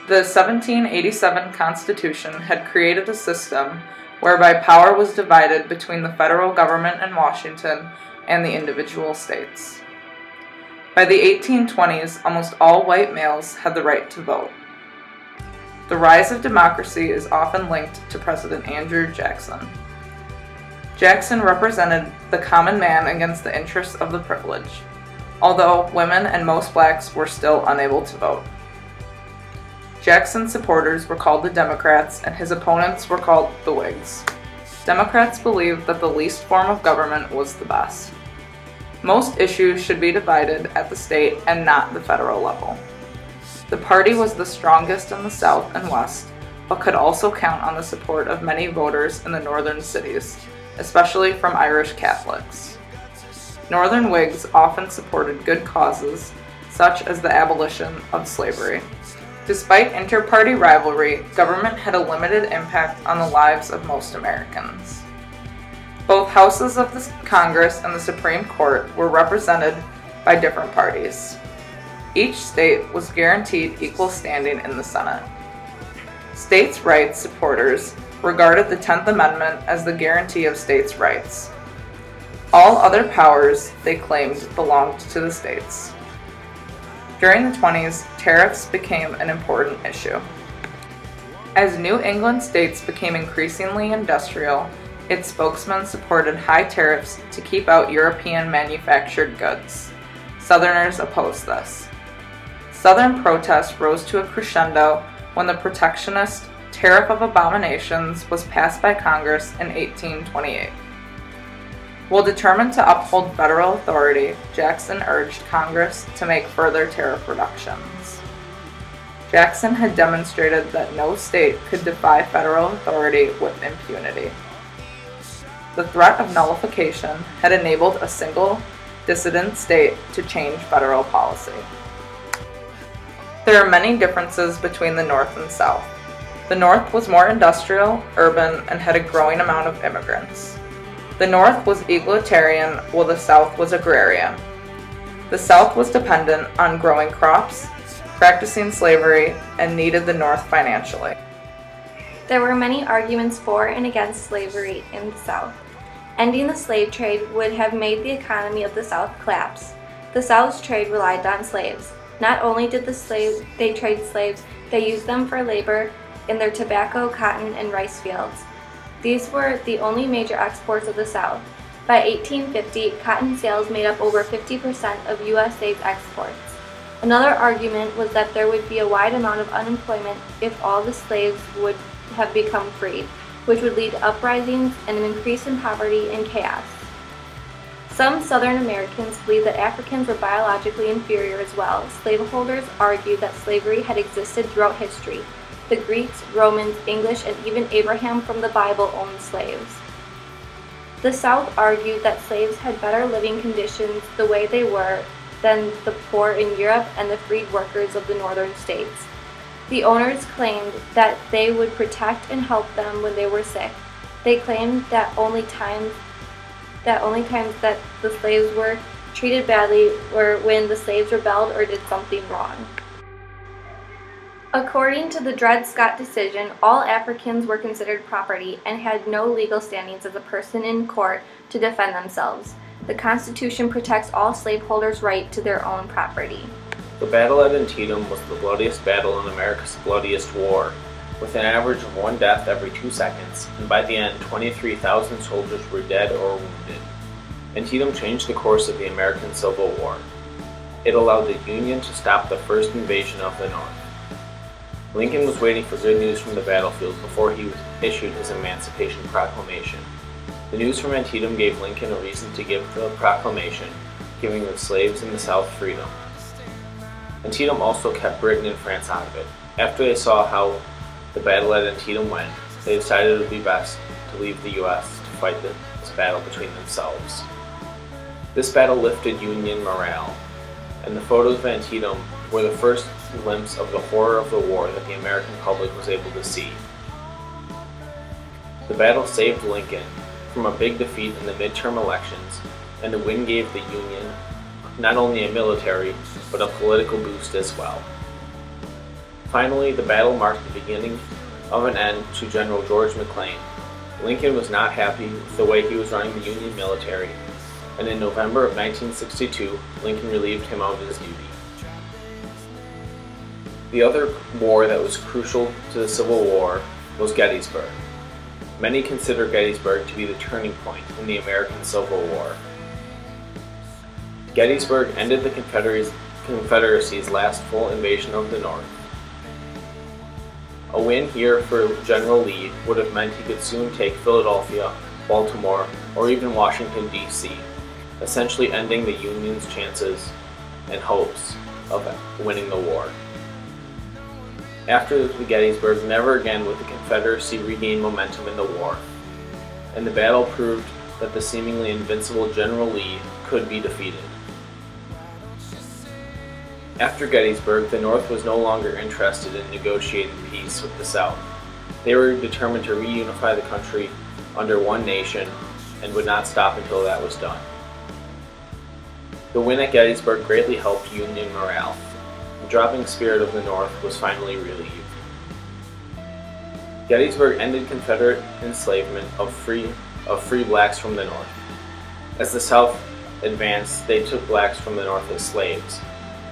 The 1787 Constitution had created a system whereby power was divided between the federal government in Washington and the individual states. By the 1820s, almost all white males had the right to vote. The rise of democracy is often linked to President Andrew Jackson. Jackson represented the common man against the interests of the privileged, although women and most blacks were still unable to vote. Jackson's supporters were called the Democrats, and his opponents were called the Whigs. Democrats believed that the least form of government was the best. Most issues should be divided at the state and not the federal level. The party was the strongest in the South and West, but could also count on the support of many voters in the northern cities, especially from Irish Catholics. Northern Whigs often supported good causes, such as the abolition of slavery. Despite inter-party rivalry, government had a limited impact on the lives of most Americans. Both houses of the Congress and the Supreme Court were represented by different parties. Each state was guaranteed equal standing in the Senate. States' rights supporters regarded the 10th Amendment as the guarantee of states' rights. All other powers, they claimed, belonged to the states. During the 20s, tariffs became an important issue. As New England states became increasingly industrial, its spokesmen supported high tariffs to keep out European manufactured goods. Southerners opposed this. Southern protests rose to a crescendo when the protectionist Tariff of Abominations was passed by Congress in 1828. While determined to uphold federal authority, Jackson urged Congress to make further tariff reductions. Jackson had demonstrated that no state could defy federal authority with impunity. The threat of nullification had enabled a single dissident state to change federal policy. There are many differences between the North and South. The North was more industrial, urban, and had a growing amount of immigrants. The North was egalitarian, while the South was agrarian. The South was dependent on growing crops, practicing slavery, and needed the North financially. There were many arguments for and against slavery in the South. Ending the slave trade would have made the economy of the South collapse. The South's trade relied on slaves. Not only did they trade slaves, they used them for labor in their tobacco, cotton, and rice fields. These were the only major exports of the South. By 1850, cotton sales made up over 50% of USA's exports. Another argument was that there would be a wide amount of unemployment if all the slaves would have become freed, which would lead to uprisings and an increase in poverty and chaos. Some Southern Americans believed that Africans were biologically inferior as well. Slaveholders argued that slavery had existed throughout history. The Greeks, Romans, English, and even Abraham from the Bible owned slaves. The South argued that slaves had better living conditions the way they were than the poor in Europe and the freed workers of the northern states. The owners claimed that they would protect and help them when they were sick. They claimed that only times that the slaves were treated badly were when the slaves rebelled or did something wrong. According to the Dred Scott decision, all Africans were considered property and had no legal standings as a person in court to defend themselves. The Constitution protects all slaveholders' right to their own property. The battle at Antietam was the bloodiest battle in America's bloodiest war, with an average of 1 death every 2 seconds, and by the end, 23,000 soldiers were dead or wounded. Antietam changed the course of the American Civil War. It allowed the Union to stop the first invasion of the North. Lincoln was waiting for good news from the battlefield before he issued his Emancipation Proclamation. The news from Antietam gave Lincoln a reason to give the proclamation, giving the slaves in the South freedom. Antietam also kept Britain and France out of it. After they saw how the battle at Antietam went, they decided it would be best to leave the U.S. to fight this battle between themselves. This battle lifted Union morale, and the photos of Antietam were the first glimpse of the horror of the war that the American public was able to see. The battle saved Lincoln from a big defeat in the midterm elections, and the win gave the Union not only a military, but a political boost as well. Finally, the battle marked the beginning of an end to General George McClellan. Lincoln was not happy with the way he was running the Union military, and in November of 1962, Lincoln relieved him of his duty. The other war that was crucial to the Civil War was Gettysburg. Many consider Gettysburg to be the turning point in the American Civil War. Gettysburg ended the Confederacy's last full invasion of the North. A win here for General Lee would have meant he could soon take Philadelphia, Baltimore, or even Washington, D.C., essentially ending the Union's chances and hopes of winning the war. After the Gettysburg, never again would the Confederacy regain momentum in the war, and the battle proved that the seemingly invincible General Lee could be defeated. After Gettysburg, the North was no longer interested in negotiating peace with the South. They were determined to reunify the country under one nation and would not stop until that was done. The win at Gettysburg greatly helped Union morale. The dropping spirit of the North was finally relieved. Gettysburg ended Confederate enslavement of free blacks from the North. As the South advanced, they took blacks from the North as slaves.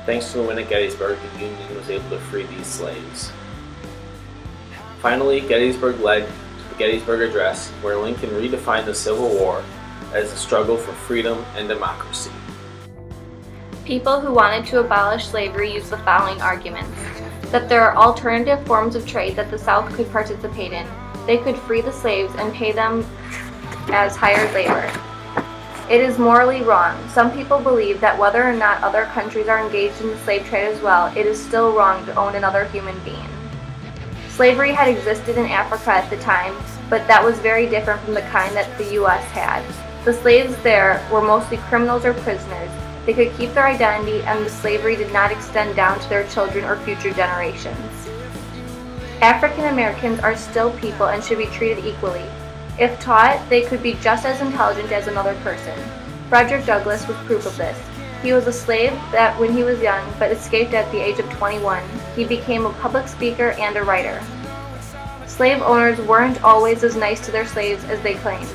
Thanks to the win at Gettysburg, the Union was able to free these slaves. Finally, Gettysburg led to the Gettysburg Address, where Lincoln redefined the Civil War as a struggle for freedom and democracy. People who wanted to abolish slavery used the following arguments: that there are alternative forms of trade that the South could participate in. They could free the slaves and pay them as hired labor. It is morally wrong. Some people believe that whether or not other countries are engaged in the slave trade as well, it is still wrong to own another human being. Slavery had existed in Africa at the time, but that was very different from the kind that the U.S. had. The slaves there were mostly criminals or prisoners. They could keep their identity, and the slavery did not extend down to their children or future generations. African Americans are still people and should be treated equally. If taught, they could be just as intelligent as another person. Frederick Douglass was proof of this. He was a slave that when he was young, but escaped at the age of 21. He became a public speaker and a writer. Slave owners weren't always as nice to their slaves as they claimed.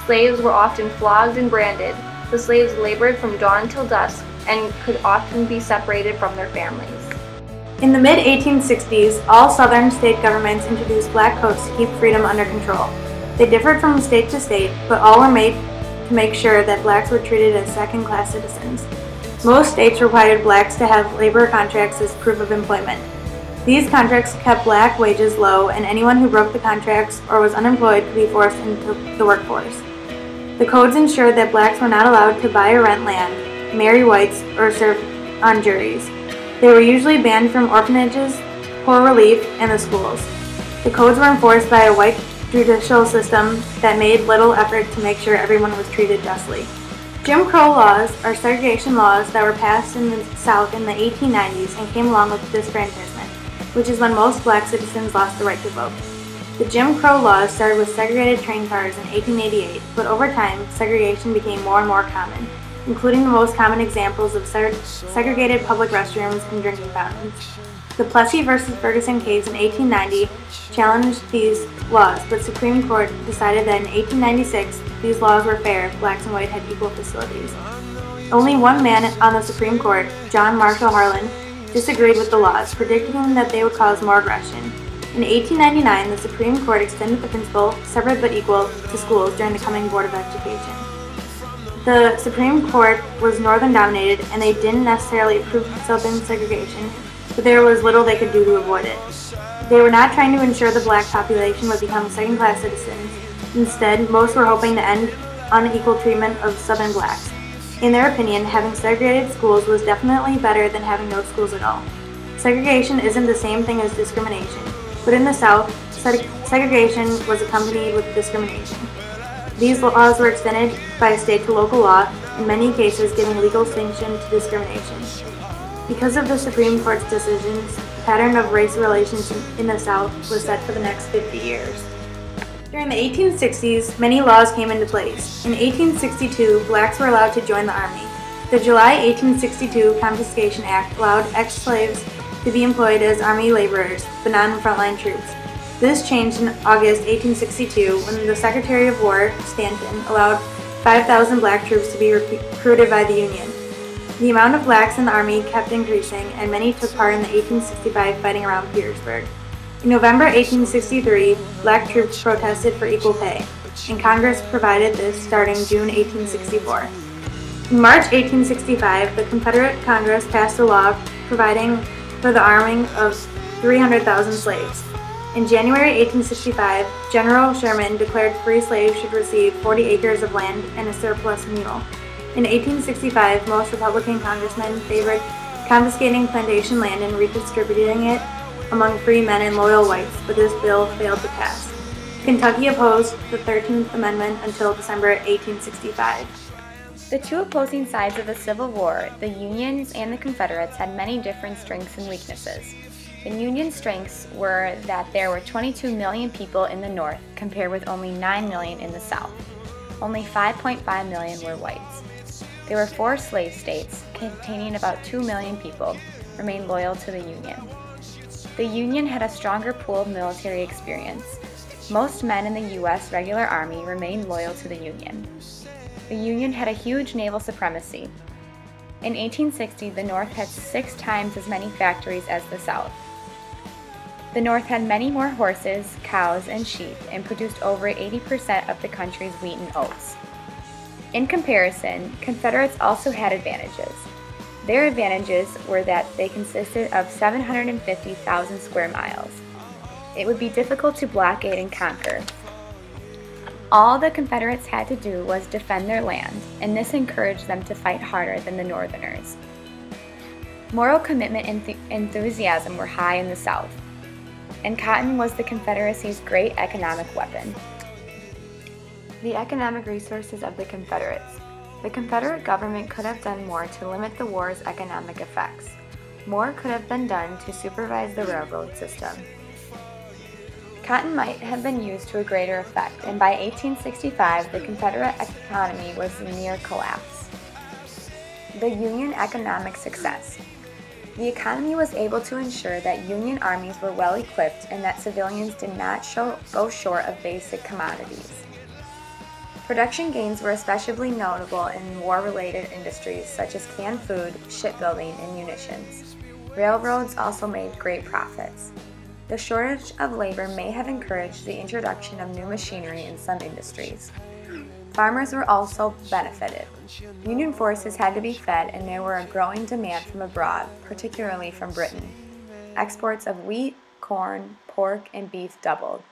Slaves were often flogged and branded. The slaves labored from dawn till dusk and could often be separated from their families. In the mid-1860s, all Southern state governments introduced black codes to keep freedom under control. They differed from state to state, but all were made to make sure that blacks were treated as second-class citizens. Most states required blacks to have labor contracts as proof of employment. These contracts kept black wages low, and anyone who broke the contracts or was unemployed could be forced into the workforce. The codes ensured that blacks were not allowed to buy or rent land, marry whites, or serve on juries. They were usually banned from orphanages, poor relief, and the schools. The codes were enforced by a white judicial system that made little effort to make sure everyone was treated justly. Jim Crow laws are segregation laws that were passed in the South in the 1890s and came along with disfranchisement, which is when most black citizens lost the right to vote. The Jim Crow laws started with segregated train cars in 1888, but over time, segregation became more and more common, including the most common examples of segregated public restrooms and drinking fountains. The Plessy v. Ferguson case in 1890 challenged these laws, but Supreme Court decided that in 1896 these laws were fair, blacks and white had equal facilities. Only one man on the Supreme Court, John Marshall Harlan, disagreed with the laws, predicting that they would cause more aggression. In 1899, the Supreme Court extended the principle, separate but equal, to schools during the coming Board of Education. The Supreme Court was Northern dominated, and they didn't necessarily approve of Southern segregation, but there was little they could do to avoid it. They were not trying to ensure the black population would become second-class citizens. Instead, most were hoping to end unequal treatment of Southern blacks. In their opinion, having segregated schools was definitely better than having no schools at all. Segregation isn't the same thing as discrimination, but in the South, segregation was accompanied with discrimination. These laws were extended by state to local law, in many cases giving legal sanction to discrimination. Because of the Supreme Court's decisions, the pattern of race relations in the South was set for the next 50 years. During the 1860s, many laws came into place. In 1862, blacks were allowed to join the Army. The July 1862 Confiscation Act allowed ex-slaves to be employed as Army laborers, but not in frontline troops. This changed in August 1862 when the Secretary of War, Stanton, allowed 5,000 black troops to be recruited by the Union. The amount of blacks in the Army kept increasing, and many took part in the 1865 fighting around Petersburg. In November 1863, black troops protested for equal pay, and Congress provided this starting June 1864. In March 1865, the Confederate Congress passed a law providing for the arming of 300,000 slaves. In January 1865, General Sherman declared free slaves should receive 40 acres of land and a surplus mule. In 1865, most Republican congressmen favored confiscating plantation land and redistributing it among free men and loyal whites, but this bill failed to pass. Kentucky opposed the 13th Amendment until December 1865. The two opposing sides of the Civil War, the Unions and the Confederates, had many different strengths and weaknesses. The Union strengths were that there were 22 million people in the North compared with only 9 million in the South. Only 5.5 million were whites. There were 4 slave states, containing about 2 million people, remained loyal to the Union. The Union had a stronger pool of military experience. Most men in the U.S. regular army remained loyal to the Union. The Union had a huge naval supremacy. In 1860, the North had 6 times as many factories as the South. The North had many more horses, cows, and sheep, and produced over 80% of the country's wheat and oats. In comparison, Confederates also had advantages. Their advantages were that they consisted of 750,000 square miles. It would be difficult to blockade and conquer. All the Confederates had to do was defend their land, and this encouraged them to fight harder than the Northerners. Moral commitment and enthusiasm were high in the South, and cotton was the Confederacy's great economic weapon. The economic resources of the Confederates. The Confederate government could have done more to limit the war's economic effects. More could have been done to supervise the railroad system. Cotton might have been used to a greater effect, and by 1865, the Confederate economy was near collapse. The Union economic success. The economy was able to ensure that Union armies were well equipped and that civilians did not go short of basic commodities. Production gains were especially notable in war-related industries such as canned food, shipbuilding, and munitions. Railroads also made great profits. The shortage of labor may have encouraged the introduction of new machinery in some industries. Farmers were also benefited. Union forces had to be fed, and there were a growing demand from abroad, particularly from Britain. Exports of wheat, corn, pork, and beef doubled.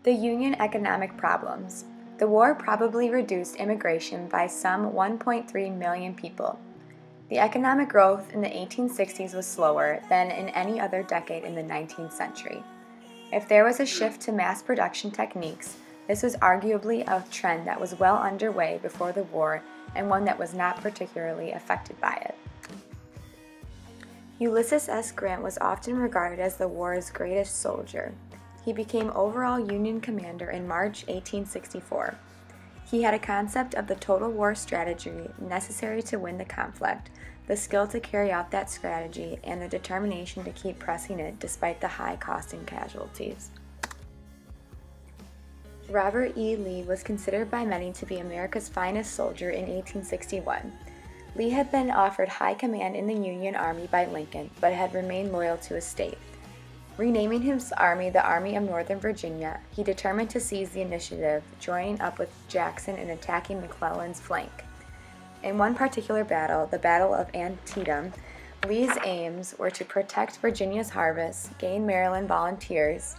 The Union economic problems. The war probably reduced immigration by some 1.3 million people. The economic growth in the 1860s was slower than in any other decade in the 19th century. If there was a shift to mass production techniques, this was arguably a trend that was well underway before the war and one that was not particularly affected by it. Ulysses S. Grant was often regarded as the war's greatest soldier. He became overall Union commander in March 1864. He had a concept of the total war strategy necessary to win the conflict, the skill to carry out that strategy, and the determination to keep pressing it despite the high cost and casualties. Robert E. Lee was considered by many to be America's finest soldier in 1861. Lee had been offered high command in the Union Army by Lincoln, but had remained loyal to his state. Renaming his army the Army of Northern Virginia, he determined to seize the initiative, joining up with Jackson in attacking McClellan's flank. In one particular battle, the Battle of Antietam, Lee's aims were to protect Virginia's harvest, gain Maryland volunteers,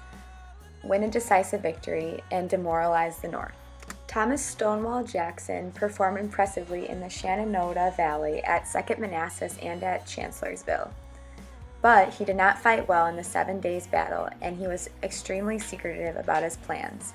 win a decisive victory, and demoralize the North. Thomas Stonewall Jackson performed impressively in the Shenandoah Valley, at Second Manassas, and at Chancellorsville. But he did not fight well in the 7 days battle, and he was extremely secretive about his plans.